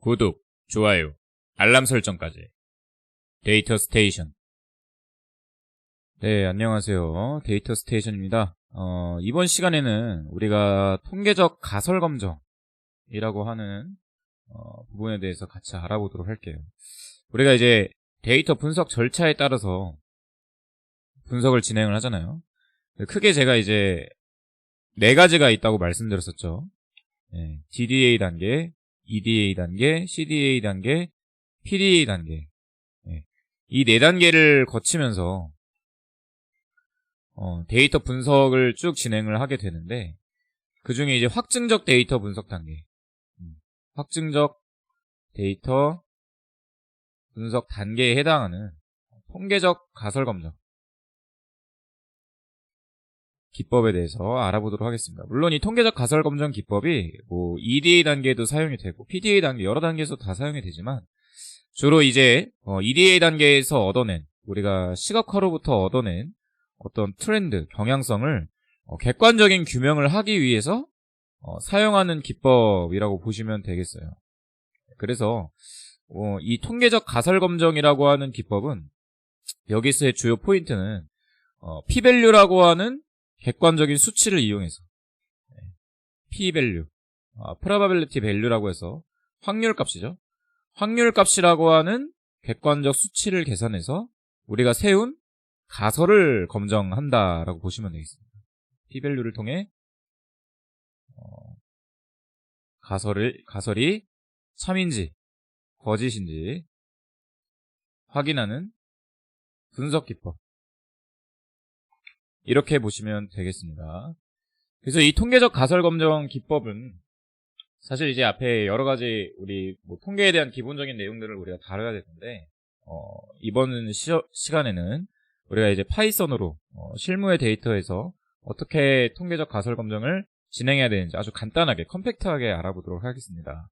구독, 좋아요, 알람 설정까지. 데이터 스테이션. 네, 안녕하세요. 데이터 스테이션입니다. 이번 시간에는 우리가 통계적 가설 검정이라고 하는 부분에 대해서 같이 알아보도록 할게요. 우리가 이제 데이터 분석 절차에 따라서 분석을 진행을 하잖아요. 크게 제가 이제 4가지가 있다고 말씀드렸었죠. 네, DDA 단계, EDA 단계, CDA 단계, PDA 단계. 네, 이 4단계를 거치면서 데이터 분석을 쭉 진행을 하게 되는데, 그 중에 이제 확증적 데이터 분석 단계, 확증적 데이터 분석 단계에 해당하는 통계적 가설 검정 기법에 대해서 알아보도록 하겠습니다. 물론 이 통계적 가설 검정 기법이 뭐 EDA 단계에도 사용이 되고 PDA 단계 여러 단계에서 다 사용이 되지만, 주로 이제 EDA 단계에서 얻어낸, 우리가 시각화로부터 얻어낸 어떤 트렌드, 경향성을 객관적인 규명을 하기 위해서 사용하는 기법이라고 보시면 되겠어요. 그래서 이 통계적 가설 검정이라고 하는 기법은, 여기서의 주요 포인트는 p-value라고 하는 객관적인 수치를 이용해서, p-value, probability value라고 해서 확률 값이죠. 확률 값이라고 하는 객관적 수치를 계산해서 우리가 세운 가설을 검정한다라고 보시면 되겠습니다. p-value를 통해 가설이 참인지 거짓인지 확인하는 분석 기법, 이렇게 보시면 되겠습니다. 그래서 이 통계적 가설 검정 기법은 사실 이제 앞에 여러 가지 우리 통계에 대한 기본적인 내용들을 우리가 다뤄야 되는데, 이번 시간에는 우리가 이제 파이썬으로 실무의 데이터에서 어떻게 통계적 가설 검정을 진행해야 되는지 아주 간단하게 컴팩트하게 알아보도록 하겠습니다.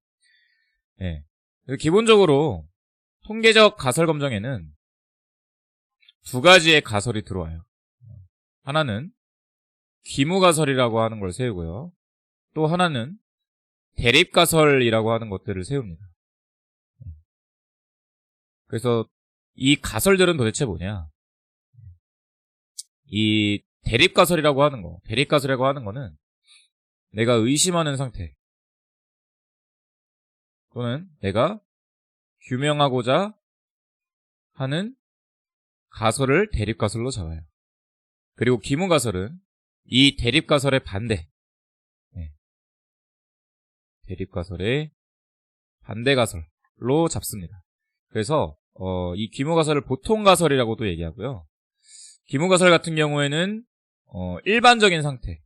네. 기본적으로 통계적 가설 검정에는 2가지의 가설이 들어와요. 하나는 귀무가설이라고 하는 걸 세우고요. 또 하나는 대립가설이라고 하는 것들을 세웁니다. 그래서 이 가설들은 도대체 뭐냐? 이 대립가설이라고 하는 거는 내가 의심하는 상태, 또는 내가 규명하고자 하는 가설을 대립가설로 잡아요. 그리고 귀무가설은 이 대립가설의 반대, 대립가설의 반대가설로 잡습니다. 그래서 이 귀무가설을 보통가설이라고도 얘기하고요. 귀무가설 같은 경우에는 일반적인 상태,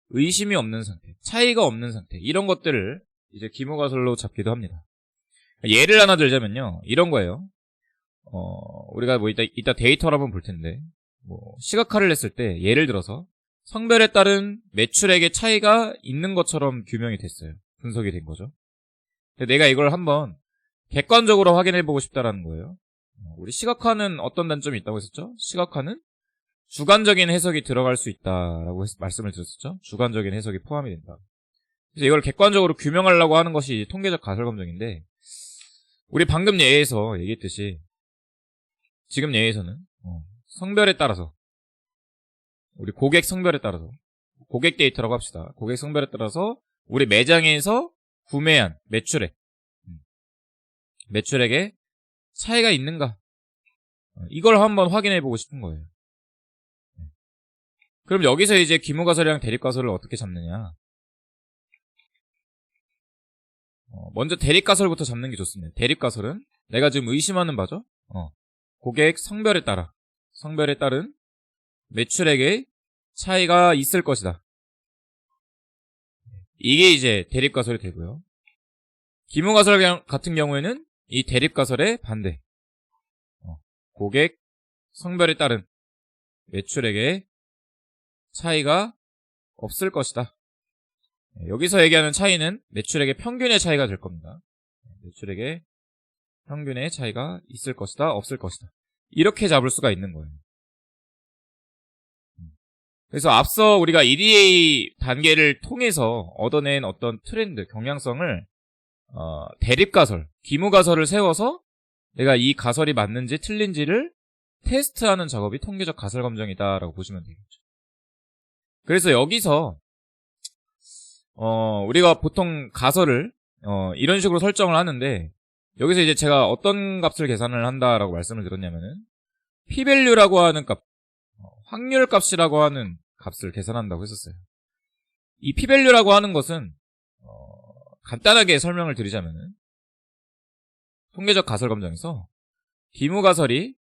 의심이 없는 상태, 차이가 없는 상태, 이런 것들을 이제 귀무가설로 잡기도 합니다. 예를 하나 들자면요, 이런 거예요. 우리가 이따 데이터를 한번 볼 텐데, 시각화를 했을 때 예를 들어서 성별에 따른 매출액의 차이가 있는 것처럼 규명이 됐어요. 분석이 된 거죠. 근데 내가 이걸 한번 객관적으로 확인해보고 싶다라는 거예요. 우리 시각화는 어떤 단점이 있다고 했었죠? 시각화는 주관적인 해석이 들어갈 수 있다라고 말씀을 드렸었죠? 주관적인 해석이 포함이 된다. 그래서 이걸 객관적으로 규명하려고 하는 것이 통계적 가설 검정인데, 우리 방금 예에서 얘기했듯이 지금 예에서는 성별에 따라서, 우리 고객 성별에 따라서, 고객 데이터라고 합시다. 고객 성별에 따라서 우리 매장에서 구매한 매출액에 차이가 있는가, 이걸 한번 확인해보고 싶은 거예요. 그럼 여기서 이제 귀무가설이랑 대립가설을 어떻게 잡느냐? 먼저 대립가설부터 잡는 게 좋습니다. 대립가설은 내가 지금 의심하는 바죠. 고객 성별에 따른 매출액의 차이가 있을 것이다. 이게 이제 대립가설이 되고요. 귀무가설 같은 경우에는 이 대립가설의 반대, 고객 성별에 따른 매출액의 차이가 없을 것이다. 여기서 얘기하는 차이는 매출액의 평균의 차이가 될 겁니다. 매출액의 평균의 차이가 있을 것이다, 없을 것이다. 이렇게 잡을 수가 있는 거예요. 그래서 앞서 우리가 EDA 단계를 통해서 얻어낸 어떤 트렌드, 경향성을 대립가설, 기무가설을 세워서 내가 이 가설이 맞는지 틀린지를 테스트하는 작업이 통계적 가설 검정이다라고 보시면 되겠죠. 그래서 여기서 우리가 보통 가설을 이런 식으로 설정을 하는데, 여기서 이제 제가 어떤 값을 계산을 한다라고 말씀을 드렸냐면은 p-value라고 하는 값, 확률 값이라고 하는 값을 계산한다고 했었어요. 이 p-value라고 하는 것은 간단하게 설명을 드리자면은 통계적 가설 검정에서 기무가설이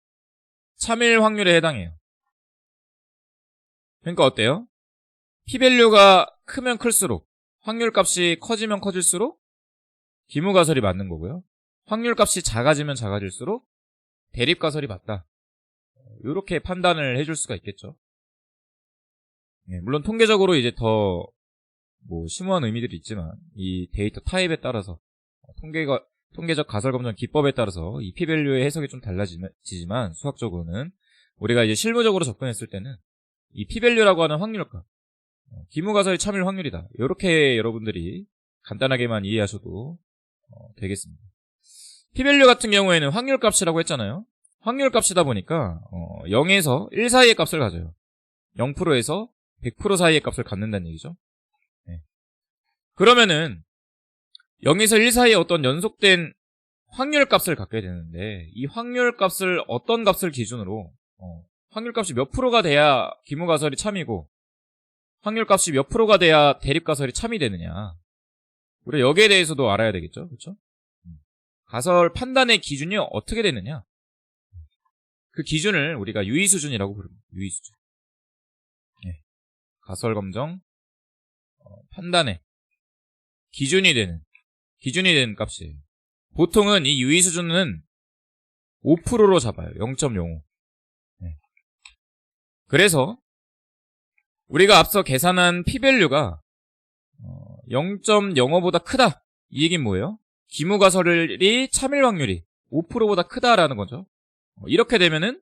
참일 확률에 해당해요. 그러니까 어때요? p-value가 크면 클수록, 확률 값이 커지면 커질수록 기무가설이 맞는 거고요. 확률 값이 작아지면 작아질수록 대립가설이 맞다. 이렇게 판단을 해줄 수가 있겠죠. 물론 통계적으로 이제 더 심오한 의미들이 있지만, 이 데이터 타입에 따라서 통계적 가설 검정 기법에 따라서 이 p-value의 해석이 좀 달라지지만, 수학적으로는 우리가 이제 실무적으로 접근했을 때는 이 p-value라고 하는 확률값, 기무가설이 참일 확률이다. 이렇게 여러분들이 간단하게만 이해하셔도 되겠습니다. p-value 같은 경우에는 확률값이라고 했잖아요. 확률값이다 보니까 0에서 1 사이의 값을 가져요. 0%에서 100% 사이의 값을 갖는다는 얘기죠. 그러면은 0에서 1 사이의 어떤 연속된 확률값을 갖게 되는데, 이 확률값을 어떤 값을 기준으로 확률값이 몇 프로가 돼야 기무가설이 참이고 확률값이 몇 프로가 돼야 대립가설이 참이 되느냐, 우리가 여기에 대해서도 알아야 되겠죠. 그렇죠? 가설 판단의 기준이 어떻게 되느냐, 그 기준을 우리가 유의수준이라고 부릅니다. 유의수준. 가설 검정 판단의 기준이 되는 값이에요. 보통은 이 유의수준은 5%로 잡아요. 0.05. 그래서 우리가 앞서 계산한 p-value가 0.05보다 크다. 이 얘기는 뭐예요? 기무가설이 참일 확률이 5%보다 크다라는 거죠. 이렇게 되면은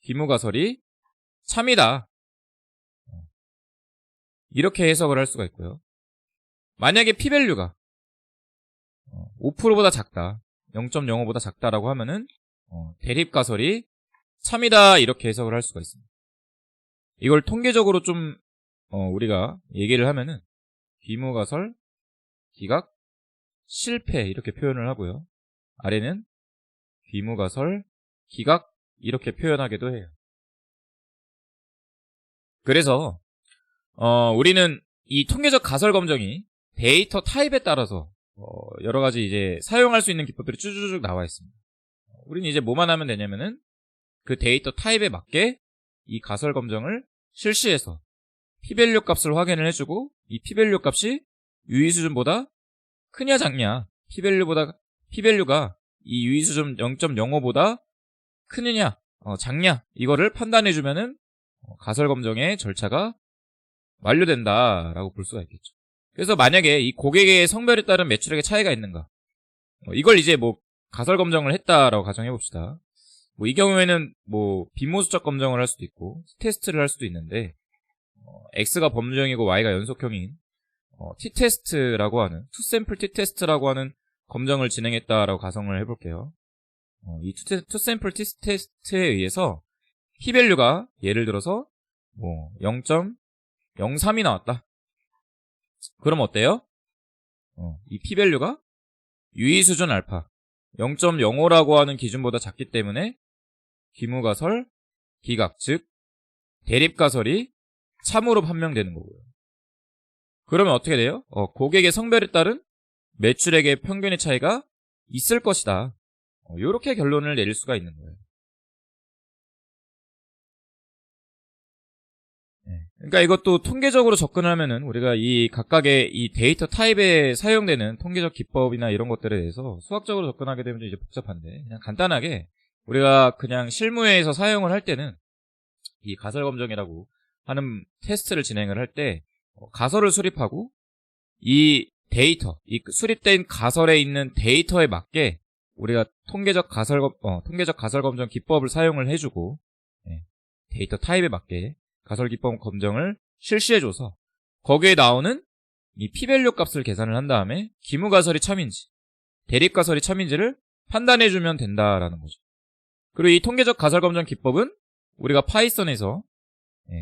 기무가설이 참이다. 이렇게 해석을 할 수가 있고요. 만약에 p-value가 5%보다 작다, 0.05보다 작다라고 하면은 대립가설이 참이다, 이렇게 해석을 할 수가 있습니다. 이걸 통계적으로 좀 우리가 얘기를 하면은 기무가설, 기각, 실패, 이렇게 표현을 하고요. 아래는 기무가설, 기각, 이렇게 표현하기도 해요. 그래서 우리는 이 통계적 가설 검정이 데이터 타입에 따라서 여러 가지 이제 사용할 수 있는 기법들이 쭈쭈쭈 나와 있습니다. 우리는 이제 뭐만 하면 되냐면은 그 데이터 타입에 맞게 이 가설 검정을 실시해서 p-value 값을 확인을 해주고, 이 p-value 값이 유의수준보다 크냐 작냐, p-value가 이 유의수준 0.05보다 크느냐 작냐, 이거를 판단해주면은 가설 검정의 절차가 완료된다라고 볼 수가 있겠죠. 그래서 만약에 이 고객의 성별에 따른 매출액의 차이가 있는가, 이걸 이제 가설 검정을 했다라고 가정해 봅시다. 이 경우에는 비모수적 검정을 할 수도 있고 테스트를 할 수도 있는데, X가 범주형이고 Y가 연속형인 t-테스트라고 하는 투샘플 t-테스트라고 하는 검정을 진행했다라고 가정을 해볼게요. 이 투샘플 t-테스트에 의해서 p-value가 예를 들어서 0.03이 나왔다. 그럼 어때요? 이 p-value가 유의수준 알파 0.05라고 하는 기준보다 작기 때문에 기무가설, 기각, 즉 대립가설이 참으로 판명되는 거고요. 그러면 어떻게 돼요? 고객의 성별에 따른 매출액의 평균의 차이가 있을 것이다. 이렇게 결론을 내릴 수가 있는 거예요. 그러니까 이것도 통계적으로 접근하면은 우리가 이 각각의 이 데이터 타입에 사용되는 통계적 기법이나 이런 것들에 대해서 수학적으로 접근하게 되면 이제 복잡한데, 그냥 간단하게 우리가 그냥 실무에서 사용을 할 때는 이 가설 검정이라고 하는 테스트를 진행을 할 때 가설을 수립하고 이 데이터, 이 수립된 가설에 있는 데이터에 맞게 우리가 통계적 가설 검정 기법을 사용을 해주고 데이터 타입에 맞게 가설 기법 검정을 실시해줘서 거기에 나오는 이 p-밸류 값을 계산을 한 다음에 기무가설이 참인지 대립가설이 참인지를 판단해주면 된다라는 거죠. 그리고 이 통계적 가설 검정 기법은 우리가 파이썬에서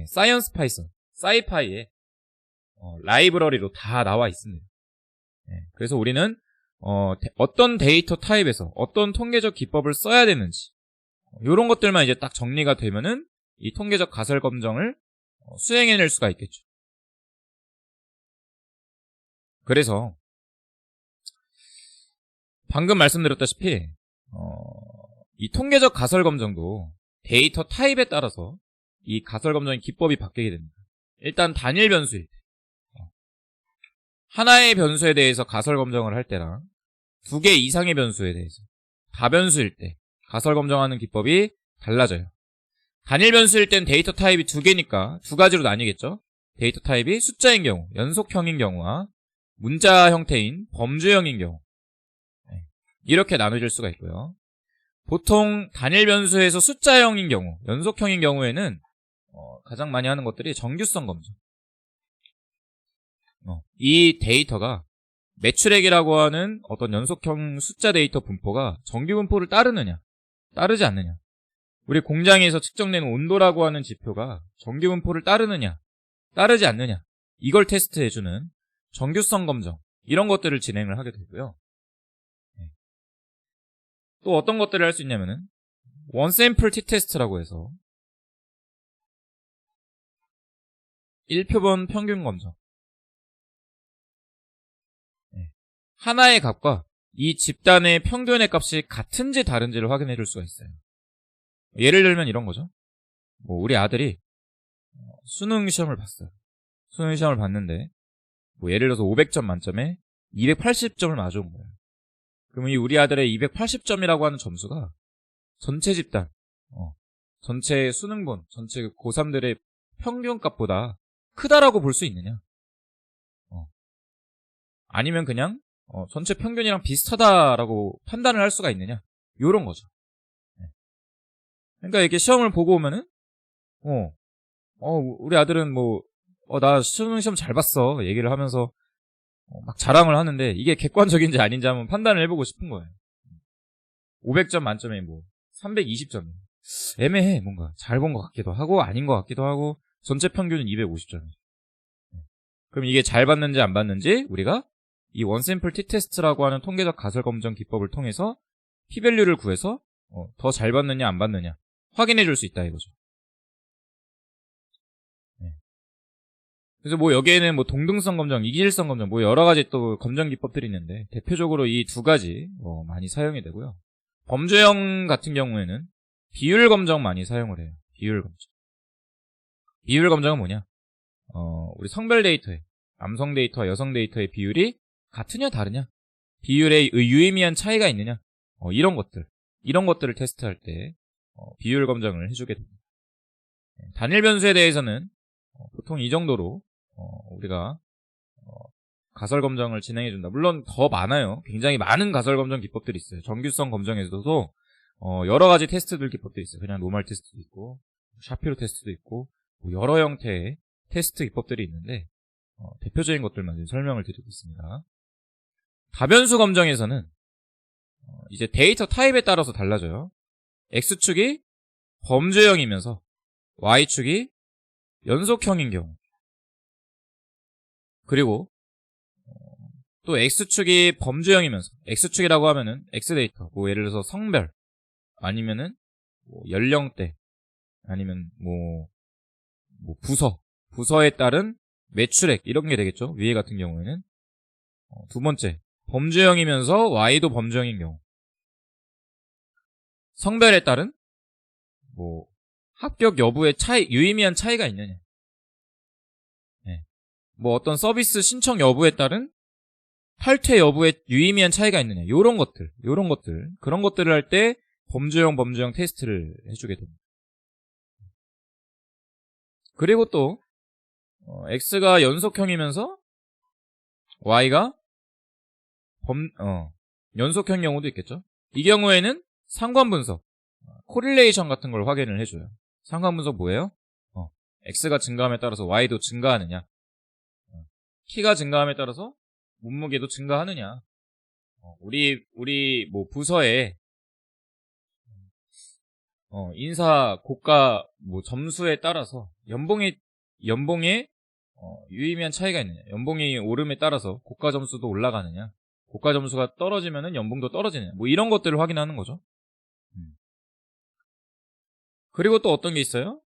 사이언스 파이썬, 사이파이에 라이브러리로 다 나와 있습니다. 그래서 우리는 어떤 데이터 타입에서 어떤 통계적 기법을 써야 되는지 이런 것들만 이제 딱 정리가 되면은 이 통계적 가설 검정을 수행해낼 수가 있겠죠. 그래서 방금 말씀드렸다시피 이 통계적 가설 검정도 데이터 타입에 따라서 이 가설 검정의 기법이 바뀌게 됩니다. 일단 단일 변수일 때 하나의 변수에 대해서 가설 검정을 할 때랑 두 개 이상의 변수에 대해서 다변수일 때 가설 검정하는 기법이 달라져요. 단일 변수일 땐 데이터 타입이 두 개니까 두 가지로 나뉘겠죠. 데이터 타입이 숫자인 경우, 연속형인 경우와 문자 형태인 범주형인 경우 이렇게 나눠질 수가 있고요. 보통 단일 변수에서 숫자형인 경우, 연속형인 경우에는 가장 많이 하는 것들이 정규성 검정. 이 데이터가 매출액이라고 하는 어떤 연속형 숫자 데이터 분포가 정규 분포를 따르느냐, 따르지 않느냐. 우리 공장에서 측정되는 온도라고 하는 지표가 정규 분포를 따르느냐, 따르지 않느냐. 이걸 테스트해주는 정규성 검정, 이런 것들을 진행을 하게 되고요. 또 어떤 것들을 할 수 있냐면은 원샘플 t-테스트라고 해서 1표본 평균 검정. 하나의 값과 이 집단의 평균의 값이 같은지 다른지를 확인해 줄 수가 있어요. 예를 들면 이런 거죠. 우리 아들이 수능 시험을 봤어요. 수능 시험을 봤는데 예를 들어서 500점 만점에 280점을 맞아온 거예요. 그러면 이 우리 아들의 280점이라고 하는 점수가 전체 집단, 전체 수능본, 전체 고3들의 평균값보다 크다라고 볼 수 있느냐? 아니면 그냥 전체 평균이랑 비슷하다라고 판단을 할 수가 있느냐? 요런 거죠. 그러니까 이렇게 시험을 보고 오면은 우리 아들은 나 수능 시험 잘 봤어 얘기를 하면서 막 자랑을 하는데 이게 객관적인지 아닌지 한번 판단을 해보고 싶은 거예요. 500점 만점에 320점. 애매해. 뭔가 잘 본 것 같기도 하고 아닌 것 같기도 하고 전체 평균은 250점이에요. 그럼 이게 잘 봤는지 안 봤는지 우리가 이 원샘플 t-테스트라고 하는 통계적 가설 검정 기법을 통해서 p-밸류를 구해서 더 잘 봤느냐 안 봤느냐 확인해 줄 수 있다 이거죠. 그래서 여기에는 동등성 검정, 이질성 검정, 여러 가지 또 검정 기법들이 있는데 대표적으로 이 두 가지 많이 사용이 되고요. 범주형 같은 경우에는 비율 검정 많이 사용을 해요. 비율 검정. 비율 검정은 뭐냐? 우리 성별 데이터에 남성 데이터와 여성 데이터의 비율이 같으냐 다르냐? 비율에 유의미한 차이가 있느냐? 이런 것들을 테스트할 때 비율 검정을 해주게 됩니다. 단일 변수에 대해서는 보통 이 정도로 우리가 가설 검정을 진행해준다. 물론 더 많아요. 굉장히 많은 가설 검정 기법들이 있어요. 정규성 검정에서도 여러 가지 테스트들 기법들이 있어요. 그냥 노멀 테스트도 있고 샤피로 테스트도 있고 여러 형태의 테스트 기법들이 있는데 대표적인 것들만 설명을 드리고 있습니다. 다변수 검정에서는 이제 데이터 타입에 따라서 달라져요. X축이 범주형이면서 Y축이 연속형인 경우, 그리고 또 X축이 범주형이면서 X축이라고 하면은 X데이터, 예를 들어서 성별 아니면은 연령대 아니면 부서에 따른 매출액 이런 게 되겠죠. 위에 같은 경우에는 두 번째 범주형이면서 Y도 범주형인 경우, 성별에 따른 합격 여부의 유의미한 차이가 있느냐, 어떤 서비스 신청 여부에 따른 탈퇴 여부의 유의미한 차이가 있느냐, 요런 것들 그런 것들을 할 때 범주형 테스트를 해주게 됩니다. 그리고 또 X가 연속형이면서 Y가 연속형 경우도 있겠죠. 이 경우에는 상관 분석, 코릴레이션 같은 걸 확인을 해줘요. 상관 분석 뭐예요? x가 증가함에 따라서 y도 증가하느냐, 키가 증가함에 따라서 몸무게도 증가하느냐. 우리 뭐 부서에 인사 고가 뭐 점수에 따라서 연봉의 유의미한 차이가 있느냐. 연봉이 오름에 따라서 고가 점수도 올라가느냐. 고가 점수가 떨어지면은 연봉도 떨어지느냐. 뭐 이런 것들을 확인하는 거죠. 그리고 또 어떤 게 있어요?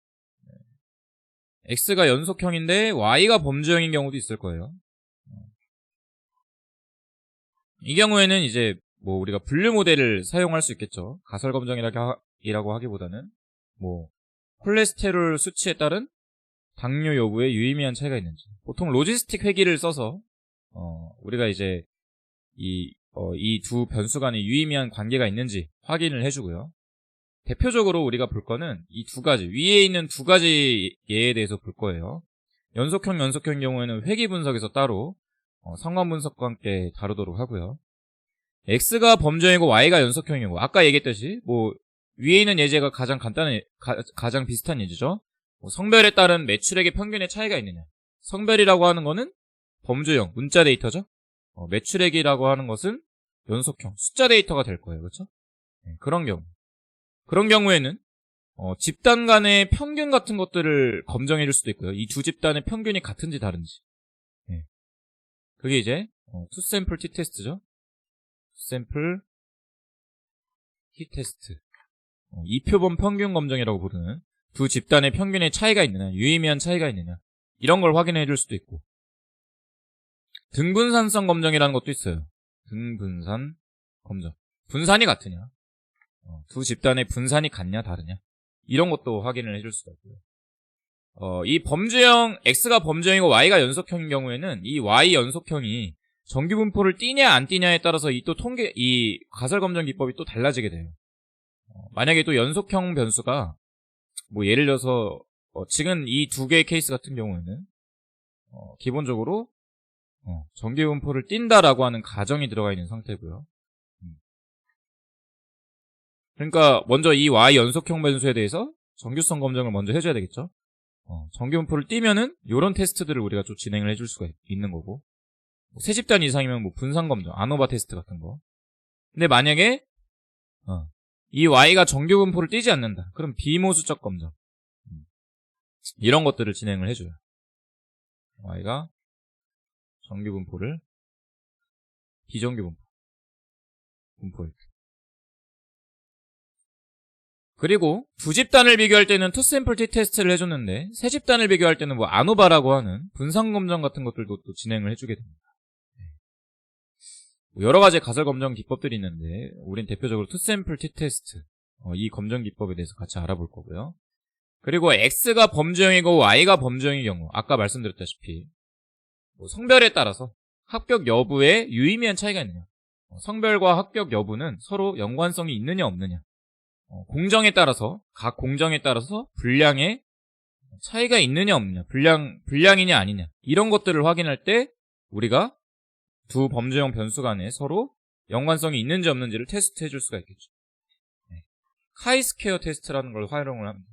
X가 연속형인데 Y가 범주형인 경우도 있을 거예요. 이 경우에는 이제 뭐 우리가 분류 모델을 사용할 수 있겠죠. 가설 검정이라고 하기보다는 뭐 콜레스테롤 수치에 따른 당뇨 여부에 유의미한 차이가 있는지. 보통 로지스틱 회기를 써서 우리가 이제 이 두 변수 간에 유의미한 관계가 있는지 확인을 해주고요. 대표적으로 우리가 볼 거는 이 두 가지, 위에 있는 두 가지 예에 대해서 볼 거예요. 연속형인 경우에는 회기 분석에서 따로 상관 분석과 함께 다루도록 하고요. X가 범주형이고 Y가 연속형이고, 아까 얘기했듯이 뭐 위에 있는 예제가 가장 가장 비슷한 예제죠. 뭐 성별에 따른 매출액의 평균의 차이가 있느냐. 성별이라고 하는 거는 범주형, 문자 데이터죠. 매출액이라고 하는 것은 연속형, 숫자 데이터가 될 거예요. 그렇죠? 그런 경우에는 집단 간의 평균 같은 것들을 검정해 줄 수도 있고요. 이 두 집단의 평균이 같은지 다른지. 그게 이제 투샘플 t-테스트죠. 투샘플 t-테스트. 이표본 평균 검정이라고 부르는 두 집단의 평균의 차이가 있느냐, 유의미한 차이가 있느냐, 이런 걸 확인해 줄 수도 있고, 등분산성 검정이라는 것도 있어요. 등분산 검정. 분산이 같으냐, 두 집단의 분산이 같냐 다르냐, 이런 것도 확인을 해줄 수가 있고요. 이 범주형, X가 범주형이고 Y가 연속형인 경우에는 이 Y 연속형이 정규분포를 띄냐 안 띄냐에 따라서 이 가설 검정 기법이 또 달라지게 돼요. 만약에 또 연속형 변수가 뭐 예를 들어서 지금 이 두 개의 케이스 같은 경우에는 기본적으로 정규분포를 띈다라고 하는 가정이 들어가 있는 상태고요. 그러니까 먼저 이 Y 연속형 변수에 대해서 정규성 검정을 먼저 해줘야 되겠죠. 정규분포를 띄면은 이런 테스트들을 우리가 좀 진행을 해줄 수가 있는 거고, 뭐 세 집단 이상이면 뭐 분산 검정, 아노바 테스트 같은 거. 근데 만약에 이 Y가 정규분포를 띄지 않는다, 그럼 비모수적 검정, 이런 것들을 진행을 해줘요. Y가 정규분포를 비정규분포 분포에. 그리고 두 집단을 비교할 때는 투샘플 t-테스트를 해줬는데, 세 집단을 비교할 때는 뭐 아노바라고 하는 분산 검정 같은 것들도 또 진행을 해주게 됩니다. 여러 가지 가설 검정 기법들이 있는데 우린 대표적으로 투샘플 t-테스트, 이 검정 기법에 대해서 같이 알아볼 거고요. 그리고 X가 범주형이고 Y가 범주형의 경우, 아까 말씀드렸다시피 뭐 성별에 따라서 합격 여부에 유의미한 차이가 있느냐, 성별과 합격 여부는 서로 연관성이 있느냐 없느냐, 공정에 따라서, 각 공정에 따라서 분량에 차이가 있느냐 없느냐, 분량이냐 아니냐, 이런 것들을 확인할 때 우리가 두 범주형 변수 간에 서로 연관성이 있는지 없는지를 테스트 해줄 수가 있겠죠. 카이스퀘어 테스트라는 걸 활용을 합니다.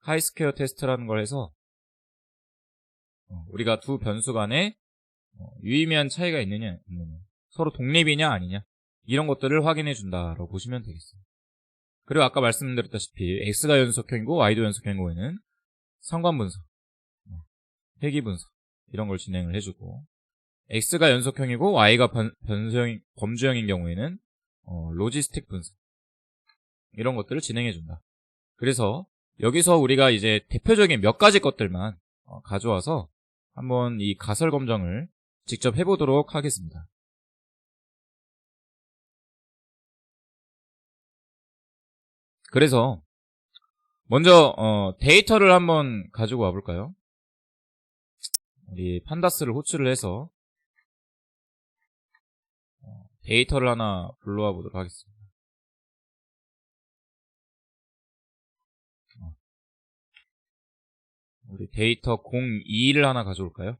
카이스퀘어 테스트라는 걸 해서 우리가 두 변수 간에 유의미한 차이가 있느냐 없느냐, 서로 독립이냐 아니냐, 이런 것들을 확인해 준다라고 보시면 되겠습니다. 그리고 아까 말씀드렸다시피 X가 연속형이고 Y도 연속형인 경우에는 상관 분석, 회기 분석, 이런 걸 진행을 해주고, X가 연속형이고 Y가 범주형인 경우에는 로지스틱 분석, 이런 것들을 진행해준다. 그래서 여기서 우리가 이제 대표적인 몇 가지 것들만 가져와서 한번 이 가설 검정을 직접 해보도록 하겠습니다. 그래서 먼저 데이터를 한번 가지고 와볼까요? 우리 판다스를 호출을 해서 데이터를 하나 불러와 보도록 하겠습니다. 우리 데이터 02를 하나 가져올까요?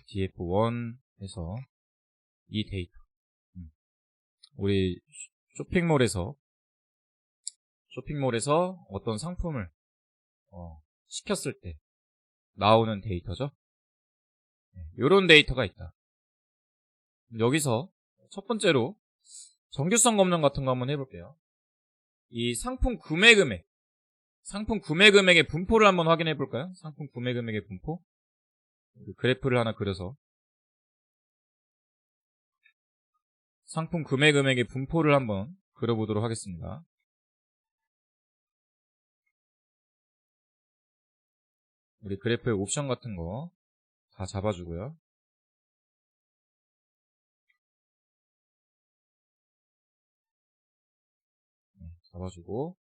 df1 해서 이 데이터, 우리 쇼핑몰에서 쇼핑몰에서 어떤 상품을 시켰을 때 나오는 데이터죠. 이런 데이터가 있다. 여기서 첫 번째로 정규성 검정 같은 거 한번 해볼게요. 이 상품 구매 금액의 분포를 한번 확인해 볼까요? 상품 구매 금액의 분포. 그래프를 하나 그려서 상품 구매 금액의 분포를 한번 그려보도록 하겠습니다. 우리 그래프의 옵션 같은 거 다 잡아주고요. 잡아주고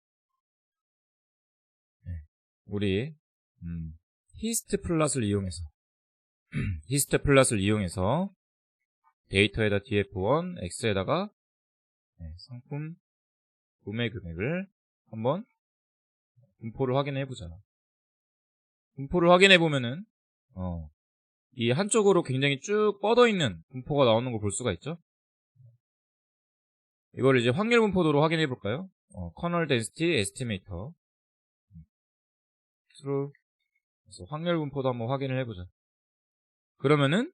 우리 히스트 플롯을 이용해서 데이터에다 df1 x에다가 상품 구매 금액을 한번 분포를 확인해보자. 분포를 확인해보면은 이 한쪽으로 굉장히 쭉 뻗어있는 분포가 나오는 걸 볼 수가 있죠. 이걸 이제 확률 분포도로 확인해볼까요? 커널 덴시티 에스티메이터 그래서 확률 분포도 한번 확인을 해보자. 그러면은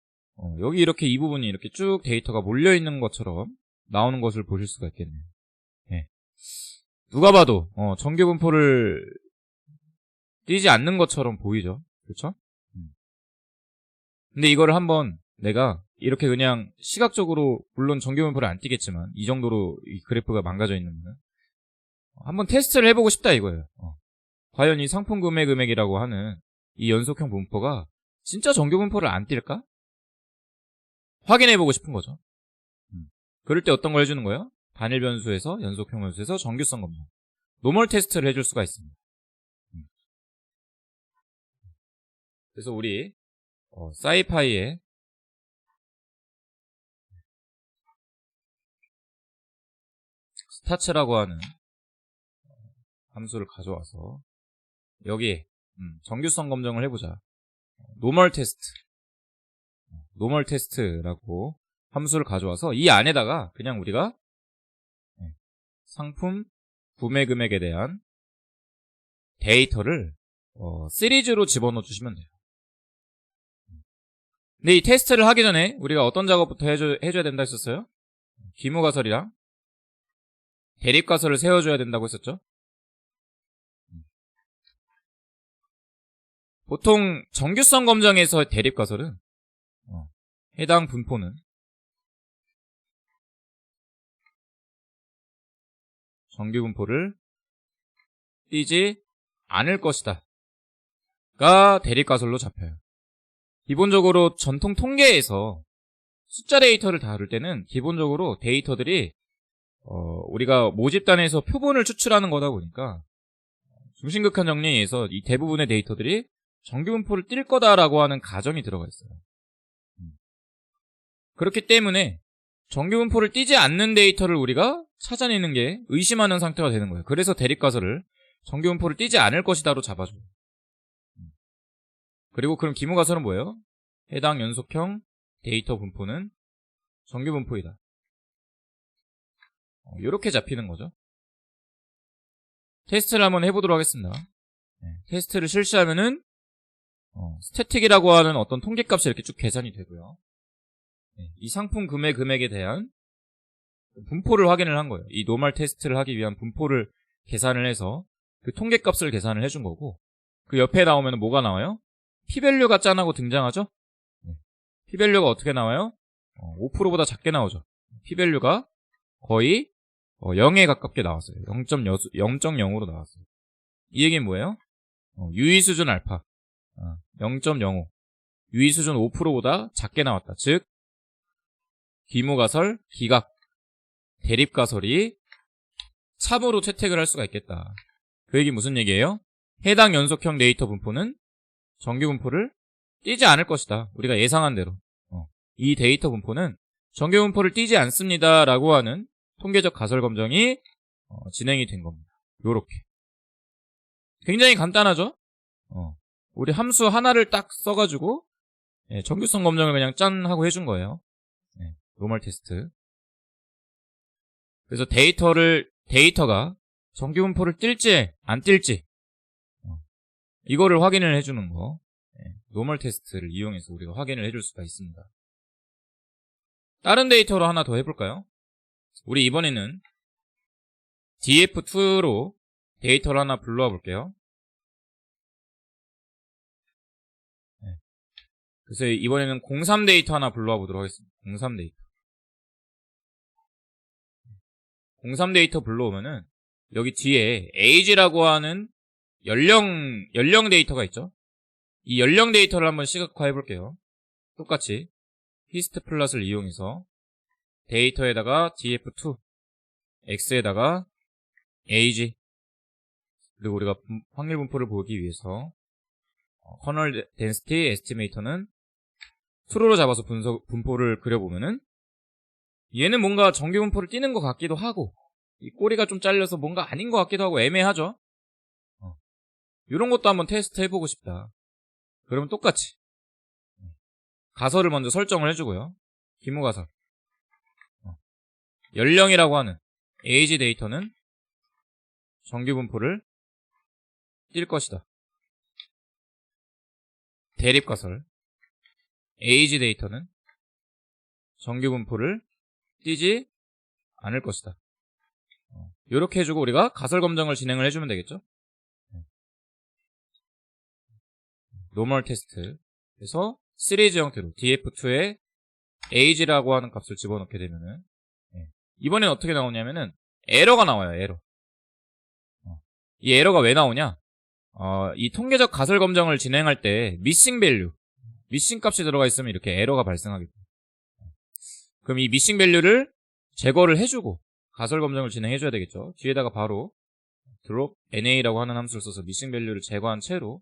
여기 이렇게 이 부분이 이렇게 쭉 데이터가 몰려있는 것처럼 나오는 것을 보실 수가 있겠네요. 누가 봐도 정규 분포를 띄지 않는 것처럼 보이죠. 그렇죠? 근데 이거를 한번 내가 이렇게 그냥 시각적으로 물론 정규 분포를 안 띄겠지만 이 정도로 이 그래프가 망가져 있는 거는 한번 테스트를 해보고 싶다 이거예요. 과연 이 상품 구매 금액이라고 하는 이 연속형 분포가 진짜 정규 분포를 안 띨까? 확인해보고 싶은 거죠. 그럴 때 어떤 걸 해주는 거예요? 단일 변수에서 연속형 변수에서 정규성 검정 노멀 테스트를 해줄 수가 있습니다. 그래서 우리 사이파이에 스타츠라고 하는 함수를 가져와서 여기에 정규성 검정을 해보자. 노멀 테스트라고 함수를 가져와서 이 안에다가 그냥 우리가 상품 구매 금액에 대한 데이터를 시리즈로 집어넣어 주시면 돼요. 근데 이 테스트를 하기 전에 우리가 어떤 작업부터 해줘야 된다 했었어요? 기무가설이랑 대립가설을 세워줘야 된다고 했었죠? 보통 정규성 검정에서 대립가설은 해당 분포는 정규 분포를 띄지 않을 것이다 가 대립가설로 잡혀요. 기본적으로 전통 통계에서 숫자 데이터를 다룰 때는 기본적으로 데이터들이 우리가 모집단에서 표본을 추출하는 거다 보니까 중심극한 정리에서 이 대부분의 데이터들이 정규 분포를 띌 거다라고 하는 가정이 들어가 있어요. 그렇기 때문에 정규 분포를 띄지 않는 데이터를 우리가 찾아내는 게 의심하는 상태가 되는 거예요. 그래서 대립가설을 정규 분포를 띄지 않을 것이다로 잡아줘요. 그리고 그럼 기무가설은 뭐예요? 해당 연속형 데이터 분포는 정규 분포이다. 이렇게 잡히는 거죠. 테스트를 한번 해보도록 하겠습니다. 테스트를 실시하면은 스태틱이라고 하는 어떤 통계값이 이렇게 쭉 계산이 되고요. 이 상품 구매 금액에 대한 분포를 확인을 한 거예요. 이 노멀 테스트를 하기 위한 분포를 계산을 해서 그 통계값을 계산을 해준 거고, 그 옆에 나오면 뭐가 나와요? P밸류가 짠하고 등장하죠? P밸류가 어떻게 나와요? 5%보다 작게 나오죠. P밸류가 거의 0에 가깝게 나왔어요. 0.0으로 나왔어요. 이 얘기는 뭐예요? 유의수준 알파 0.05 유의수준 5%보다 작게 나왔다. 즉 기무가설, 기각, 대립가설이 참으로 채택을 할 수가 있겠다. 그 얘기 무슨 얘기예요? 해당 연속형 데이터 분포는 정규 분포를 띄지 않을 것이다. 우리가 예상한 대로 이 데이터 분포는 정규 분포를 띄지 않습니다 라고 하는 통계적 가설 검정이 진행이 된 겁니다. 요렇게 굉장히 간단하죠? 우리 함수 하나를 딱 써가지고 정규성 검정을 그냥 짠 하고 해준 거예요. 노멀 테스트. 그래서 데이터가 정규분포를 뛸지 안 뛸지 이거를 확인을 해주는 거, 노멀 테스트를 이용해서 우리가 확인을 해줄 수가 있습니다. 다른 데이터로 하나 더 해볼까요? 우리 이번에는 df2로 데이터를 하나 불러와 볼게요. 그래서 이번에는 03 데이터 하나 불러와 보도록 하겠습니다. 03 데이터. 03 데이터 불러오면은 여기 뒤에 age라고 하는 연령 데이터가 있죠. 이 연령 데이터를 한번 시각화해 볼게요. 똑같이 히스트 플롯을 이용해서 데이터에다가 df2, x에다가 age, 그리고 우리가 확률 분포를 보기 위해서 커널 덴시티 에스티메이터는 true로 잡아서 분포를 그려보면은 얘는 뭔가 정규 분포를 띄는 것 같기도 하고 이 꼬리가 좀 잘려서 뭔가 아닌 것 같기도 하고 애매하죠. 이런 것도 한번 테스트 해보고 싶다. 그러면 똑같이 가설을 먼저 설정을 해주고요. 기모 가설. 연령이라고 하는 age 데이터는 정규 분포를 띌 것이다. 대립 가설. age 데이터는 정규 분포를 띄지 않을 것이다. 이렇게 해주고 우리가 가설 검정을 진행을 해주면 되겠죠. 노멀 테스트. 그래서 시리즈 형태로 df2에 age라고 하는 값을 집어넣게 되면은 이번엔 어떻게 나오냐면은 에러가 나와요. 에러. 이 에러가 왜 나오냐? 이 통계적 가설 검정을 진행할 때 미싱 밸류, 미싱 값이 들어가 있으면 이렇게 에러가 발생하게 돼요. 그럼 이 미싱 밸류를 제거를 해주고 가설 검정을 진행해줘야 되겠죠. 뒤에다가 바로 drop na라고 하는 함수를 써서 미싱 밸류를 제거한 채로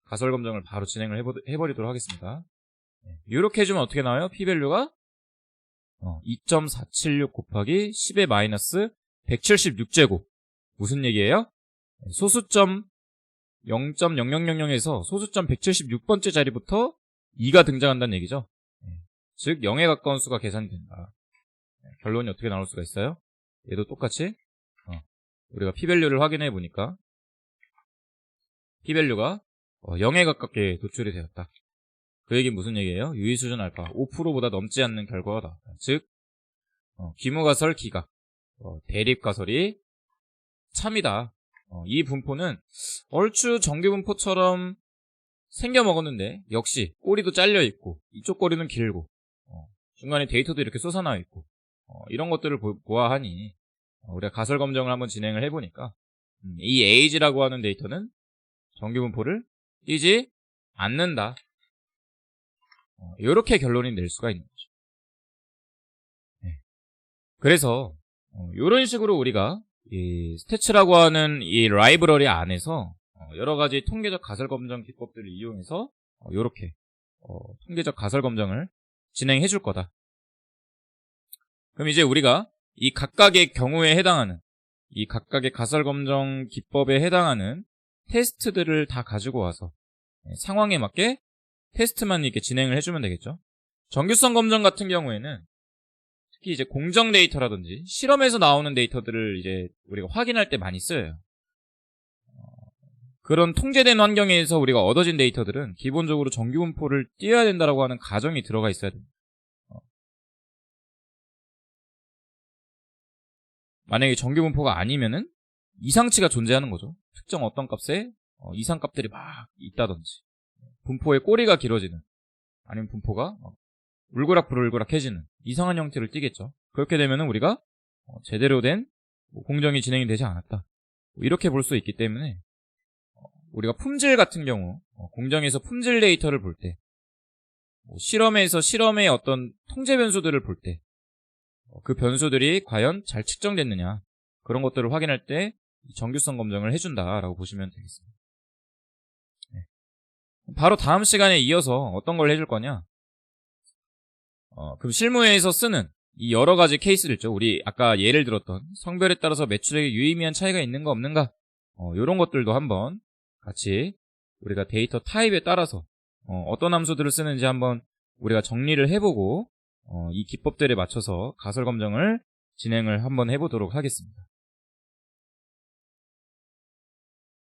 가설 검정을 바로 진행을 해버리도록 하겠습니다. 이렇게 해주면 어떻게 나와요? p-밸류가 2.476 곱하기 10의 마이너스 176제곱. 무슨 얘기예요? 소수점 0.0000에서 소수점 176번째 자리부터 2가 등장한다는 얘기죠. 즉 0에 가까운 수가 계산이 된다. 결론이 어떻게 나올 수가 있어요? 얘도 똑같이 우리가 p-밸류를 확인해 보니까 p-밸류가 0에 가깝게 도출이 되었다. 그 얘기는 무슨 얘기예요? 유의수준 알파 5%보다 넘지 않는 결과가 나왔다. 즉 기무가설 기각, 대립가설이 참이다. 이 분포는 얼추 정규분포처럼 생겨먹었는데 역시 꼬리도 잘려있고 이쪽 꼬리는 길고 중간에 데이터도 이렇게 솟아나와 있고 이런 것들을 보아하니 우리가 가설 검정을 한번 진행을 해보니까 이 age라고 하는 데이터는 정규분포를 띄지 않는다. 이렇게 결론이 낼 수가 있는 거죠. 그래서 이런 식으로 우리가 이 스태츠라고 하는 이 라이브러리 안에서 여러 가지 통계적 가설 검정 기법들을 이용해서 이렇게 통계적 가설 검정을 진행해 줄 거다. 그럼 이제 우리가 이 각각의 경우에 해당하는 이 각각의 가설 검정 기법에 해당하는 테스트들을 다 가지고 와서 상황에 맞게 테스트만 이렇게 진행을 해주면 되겠죠. 정규성 검정 같은 경우에는 특히 이제 공정 데이터라든지 실험에서 나오는 데이터들을 이제 우리가 확인할 때 많이 쓰여요. 그런 통제된 환경에서 우리가 얻어진 데이터들은 기본적으로 정규분포를 띄어야 된다라고 하는 가정이 들어가 있어야 됩니다. 만약에 정규분포가 아니면은 이상치가 존재하는 거죠. 특정 어떤 값에 이상값들이 막 있다든지 분포의 꼬리가 길어지는 아니면 분포가 울그락불을그락해지는 이상한 형태를 띠겠죠. 그렇게 되면은 우리가 제대로 된 공정이 진행이 되지 않았다. 이렇게 볼 수 있기 때문에 우리가 품질 같은 경우 공정에서 품질 데이터를 볼 때 실험에서 실험의 어떤 통제 변수들을 볼 때 그 변수들이 과연 잘 측정됐느냐 그런 것들을 확인할 때 정규성 검정을 해준다라고 보시면 되겠습니다. 바로 다음 시간에 이어서 어떤 걸 해줄 거냐? 그럼 실무에서 쓰는 이 여러 가지 케이스를 있죠. 우리 아까 예를 들었던 성별에 따라서 매출액에 유의미한 차이가 있는가 없는가 이런 것들도 한번 같이 우리가 데이터 타입에 따라서 어떤 함수들을 쓰는지 한번 우리가 정리를 해보고 이 기법들에 맞춰서 가설 검정을 진행을 한번 해보도록 하겠습니다.